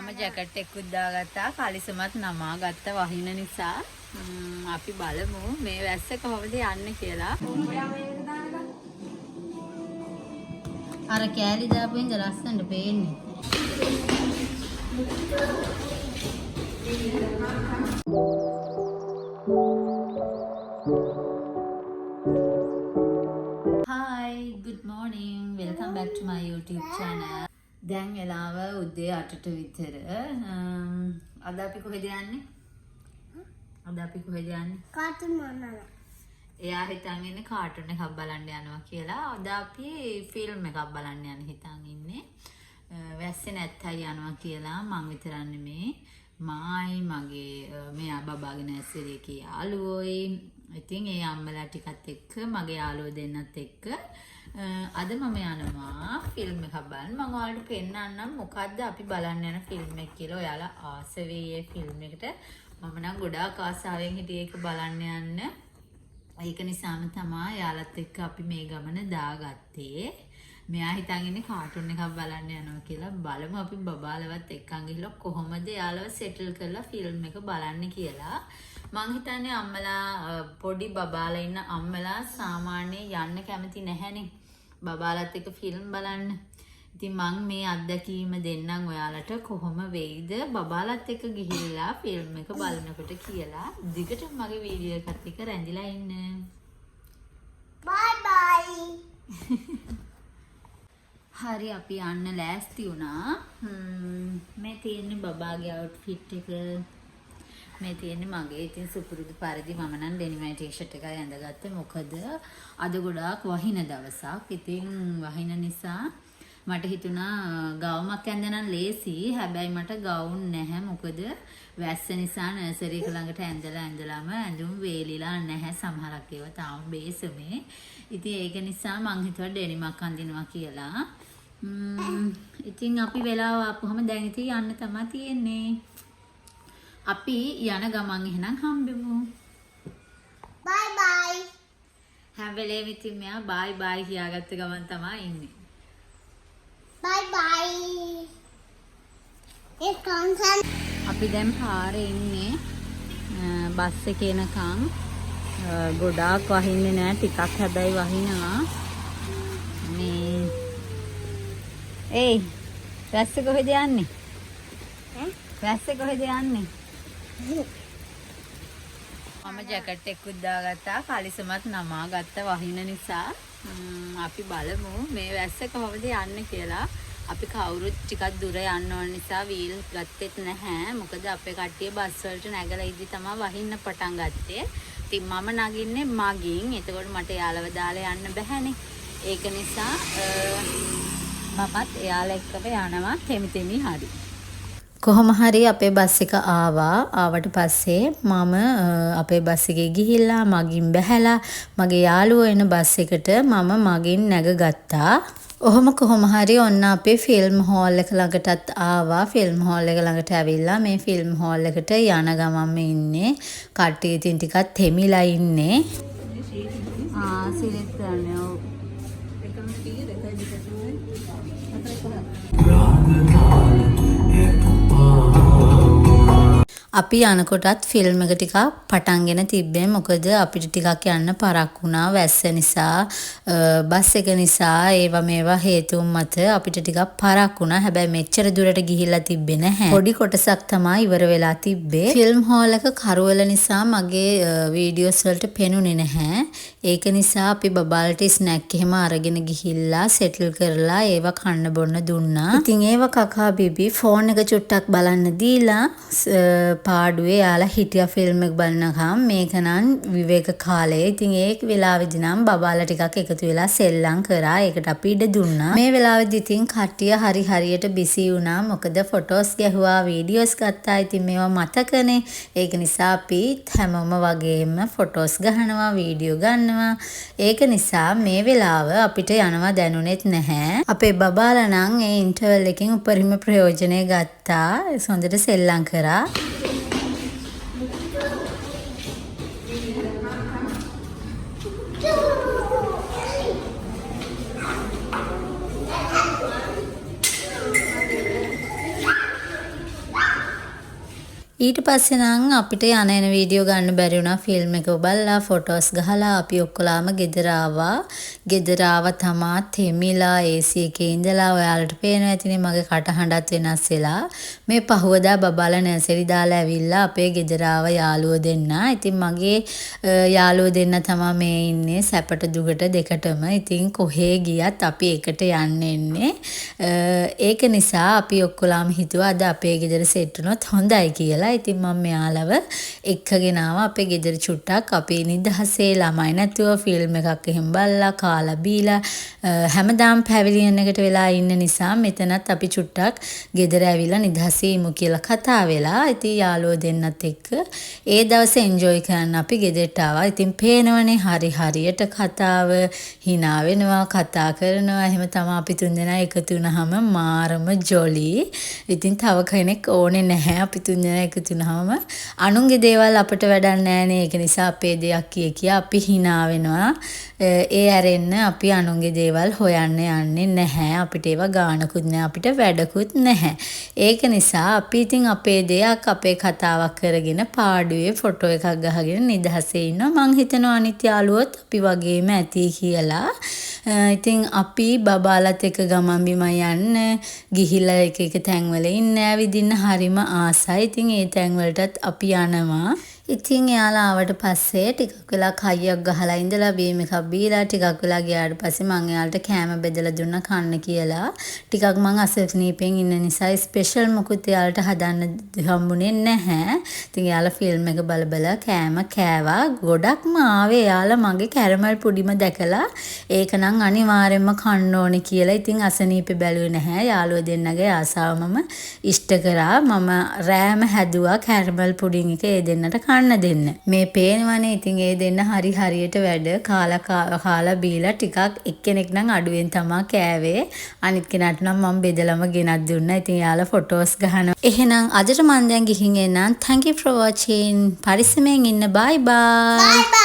මම ජැකට් එකකුත් දාගත්තා කලිසමත් නමා ගත්ත වහින නිසා අපි බලමු මේ වැස්ස කොහොමද යන්නේ කියලා. අර කෑලි දාපුවෙන් ලස්සනට පේන්නේ. Hi, good morning. Welcome back to my YouTube channel. දැන් වෙලාව උදේ 8ට විතර. අද අපි කොහෙද යන්නේ? කාටුන් බලන්න. එයා හිතන් ඉන්නේ කාටුන් එකක් බලන්න යනවා කියලා. අද අපි ෆිල්ම් එකක් බලන්න යන හිතන් ඉන්නේ. වැස්සේ නැත්තයි යනවා කියලා මං විතරක් නෙමේ. මායි මගේ මෙයා බබාගේ නැස්සරේ යාළුවෝයි. ඉතින් ඒ අම්මලා ටිකත් එක්ක මගේ යාළුවෝ දෙන්නත් එක්ක අද මම යනවා ෆිල්ම් එකක් බලන්න. මම ඔයාලට පෙන්නන්නම් මොකද්ද අපි බලන්න යන ෆිල්ම් එක කියලා. ඔයාලා ආස වෙයි ඒ ෆිල්ම් එකට. මම නම් ගොඩාක් ආසාවෙන් හිටියේ ඒක බලන්න යන්න. ඒක නිසාම තමයි යාළුවත් එක්ක අපි මේ ගමන දාගත්තේ. මෙයා හිතන් ඉන්නේ කාටුන් එකක් බලන්න යනවා කියලා. බලමු අපි බබාලවත් එක්කන් ගිහලා කොහොමද යාළුව සෙටල් කරලා ෆිල්ම් එක බලන්න කියලා. මං හිතන්නේ අම්මලා පොඩි බබාලා ඉන්න අම්මලා සාමාන්‍යයෙන් යන්න කැමති නැහැනේ බබාලත් එක්ක ෆිල්ම් බලන්න. ඉතින් මං මේ අත්දැකීම දෙන්නම් ඔයාලට කොහොම වෙයිද බබාලත් එක්ක ගිහිල්ලා ෆිල්ම් එක බලනකොට කියලා. දිගට මගේ වීඩියෝ එකත් එක්ක රැඳිලා ඉන්න. බයි බයි. හරි අපි යන්න ලෑස්ති වුණා. මේ තියෙන්නේ බබාගේ අවුට්ෆිට් එක. මේ තියෙන්නේ මගේ. ඉතින් සුපුරුදු පරිදි මම නම් ඩෙනිම ටී-ෂර්ට් එකයි ඇඳගත්තේ. මොකද අද ගොඩාක් වහින දවසක්. ඉතින් වහින නිසා මට හිතුණා ගවුමක් ඇඳනනම් ලේසි. හැබැයි මට ගවුම් නැහැ. මොකද වැස්ස නිසා නර්සරි එක ළඟට ඇඳලාම ඇඳුම් වේලිලා නැහැ. සමහරක් ඒවා තාම බේසමේ. ඉතින් ඒක නිසා මං හිතුවා ඩෙනිමක් අඳිනවා කියලා. ඉතින් අපි වෙලාව ආපුවම දැන් ඉතින් යන්න තමයි තියෙන්නේ. අපි යන ගමන් එහෙනම් හම්බෙමු. බයි බයි. හැම වෙලේම ඉතින් මෙයා බයි බයි කියාගත්ත ගමන් තමයි ඉන්නේ. බයි බයි. ඒ කන්සන් අපි දැන් පාරේ ඉන්නේ. බස් එකේ යනකම් ගොඩාක් වහින්නේ නැහැ. ටිකක් හැබැයි වහිනවා. මේ වැස්ස කොහෙද යන්නේ? වැස්ස කොහෙද යන්නේ? මම ජැකට් එකකුත් දාගත්තා කලිසමත් නමා ගත්ත වහින නිසා. අපි බලමු මේ වැස්ස කොහොමද යන්නේ කියලා. අපි කවුරුත් ටිකක් දුර යන්න ඕන නිසා වීල් ගත්තෙත් නැහැ. මොකද අපේ කට්ටිය බස් වලට නැගලා ඉදි තමයි වහින්න පටන් ගත්තේ. ඉතින් මම නගින්නේ මගින්. එතකොට මට යාළුව දාලා යන්න බැහැනේ. ඒක නිසා මමත් එයාලා එක්කම යනවා තෙමි හරි. කොහොම හරි අපේ බස් එක ආවට පස්සේ මම අපේ බස් එකේ ගිහිල්ලා මගින් බැහැලා මගේ යාළුවෝ එන බස් එකට මම මගින් නැගගත්තා. කොහොම හරි ඔන්න අපේ ෆිල්ම් හෝල් එක ළඟටත් ආවා. ෆිල්ම් හෝල් එක ළඟට ඇවිල්ලා මේ ෆිල්ම් හෝල් එකට යන ගමන්ම ඉන්නේ. කට්ටිය ඉතින් ටිකක් තෙමිලා ඉන්නේ. සිලෙක්ට් කරන්න ඕ. අපි යනකොටත් ෆිල්ම් එක ටිකක් පටන්ගෙන තිබ්බේ. මොකද අපිට ටිකක් යන්න පරක් වුණා වැස්ස නිසා, බස් එක නිසා, මේවා හේතුන් මත අපිට ටිකක් පරක් වුණා. හැබැයි මෙච්චර දුරට ගිහිල්ලා තිබ්බේ නැහැ. පොඩි කොටසක් තමයි ඉවර වෙලා තිබ්බේ. ෆිල්ම් හෝල් එක කරවල නිසා මගේ වීඩියෝස් වලට පෙනුනේ නැහැ. ඒක නිසා අපි බබාලට ස්නැක් එහෙම අරගෙන ගිහිල්ලා සෙටල් කරලා ඒවා කන්න බොන්න දුන්නා. ඉතින් ඒවා කකා බිබි ෆෝන් එක චුට්ටක් බලන්න දීලා පාඩුවේ යාලා හිටියා ෆිල්ම් එක බලනකම්. මේක නම් විවේක කාලය. ඉතින් ඒ වෙලාවෙදි නම් බබාලා ටිකක් එකතු වෙලා සෙල්ලම් කරා. ඒකට අපි ඉඩ දුන්නා. මේ වෙලාවෙදි ඉතින් කට්ටිය හරියට බිසි වුණා. මොකද ෆොටෝස් ගැහුවා, වීඩියෝස් ගත්තා. ඉතින් මේවා මතකනේ. ඒක නිසා අපි හැමෝම වගේම ෆොටෝස් ගහනවා, වීඩියෝ ගන්නවා. ඒක නිසා මේ වෙලාව අපිට යනවා දැනුනෙත් නැහැ. අපේ බබාලා නම් ඒ ඉන්ටර්වල් එකෙන් උපරිම ප්‍රයෝජනය ගත්තා. හොඳට සෙල්ලම් කරා. ඊට පස්සේ නම් අපිට යන එන වීඩියෝ ගන්න බැරි වුණා ෆිල්ම් එක බලලා ෆොටෝස් ගහලා අපි ඔක්කොලාම ගෙදර ආවා. ගෙදර ආව තමා තෙමිලා AC එකේ ඉඳලා ඔයාලට පේනවා ඇතිනේ මගේ කටහඬත් වෙනස් වෙලා. මේ පහුවදා බබාලා නර්සරි දාලා ඇවිල්ලා අපේ ගෙදර ආව යාළුවෝ දෙන්න. ඉතින් මගේ යාළුවෝ දෙන්න තමයි මේ ඉන්නේ සැපට දුකට දෙකටම. ඉතින් කොහේ ගියත් අපි එකට යන්නේ. ඒක නිසා අපි ඔක්කොලාම හිතුවා අද අපේ ගෙදර සෙට් වුණොත් හොඳයි කියලා. ඉතින් මම මෙයාලව එක්කගෙන ආවා අපේ ගෙදර චුට්ටක් අපේ නිදහසේ ළමයි නැතුව ෆිල්ම් එකක් එහෙම බලලා කාලා බීලා හැමදාම පැවිලියන් එකට වෙලා ඉන්න නිසා මෙතනත් අපි චුට්ටක් ගෙදර ඇවිල්ලා නිදහසේ ඉමු කියලා කතා වෙලා. ඉතින් යාළුවෝ දෙන්නත් එක්ක ඒ දවසේ එන්ජොයි කරන්න අපි ගෙදරට ආවා. ඉතින් පේනවනේ හරියට කතාව hina වෙනවා කතා කරනවා. එහෙම තමයි අපි තුන්දෙනා එකතු වුණාම මාරම ජොලි. ඉතින් තව කෙනෙක් ඕනේ නැහැ අපි තුන්දෙනා එකතු වුණාම අනුන්ගේ දේවල් අපිට වැඩක් නැහැනේ. ඒක නිසා අපේ දෙයක් කිය අපි hina වෙනවා. ඒ ඇරෙන්න අපි අනුන්ගේ දේවල් හොයන්න යන්නේ නැහැ. අපිට ඒවා ගානකුත් නැහැ. අපිට වැඩකුත් නැහැ. ඒක නිසා අපි ඉතින් අපේ දෙයක් අපේ කතාවක් කරගෙන පාඩුවේ ෆොටෝ එකක් ගහගෙන නිදහසේ ඉන්නවා. මං හිතනවා අනිත් යාළුවොත් අපි වගේම ඇති කියලා. ඉතින් අපි බබාලත් එක්ක ගමන් බිමන් යන්න ගිහිල්ලා එක තැන්වල ඉන්න ඇවිදින්න හරිම ආසයි. ඉතින් ඒ තැන්වලටත් අපි යනවා. ඉතින් එයාලා ආවට පස්සේ ටිකක් වෙලා කයියක් ගහලා ඉඳලා බීම එකක් බීලා ටිකක් වෙලා ගියාට පස්සේ මං එයාලට කෑම බෙදලා දුන්නා කන්න කියලා. ටිකක් මං අසනීපෙන් ඉන්න නිසා ස්පෙෂල් මොකුත් එයාලට හදන්න හම්බුනේ නැහැ. ඉතින් එයාලා ෆිල්ම් එක බල කෑම කෑවා. ගොඩක්ම ආවේ එයාලා මගේ කැරමල් පුඩිම දැකලා ඒක නම් අනිවාර්යෙන්ම කන්න ඕනේ කියලා. ඉතින් අසනීපේ බැලුවේ නැහැ. යාළුවෝ දෙන්නගේ ආසාව මම ඉෂ්ට කරා. මම රෑම හැදුවා කැරමල් පුඩින් එක ඒ දෙන්නට කන්න දෙන්න. මේ පේනවනේ ඉතින් ඒ දෙන්න හරියට වැඩ කාලා බීලා ටිකක් එක්කෙනෙක් නම් අඩුවෙන් තමා කෑවේ. අනිත් කෙනාට නම් මම බෙදලම ගෙනත් දුන්නා. ඉතින් යාළුවා ෆොටෝස් ගහනවා. එහෙනම් අදට මම දැන් ගිහින් එන්නම්. Thank you for watching. පරිස්සමෙන් ඉන්න. bye bye.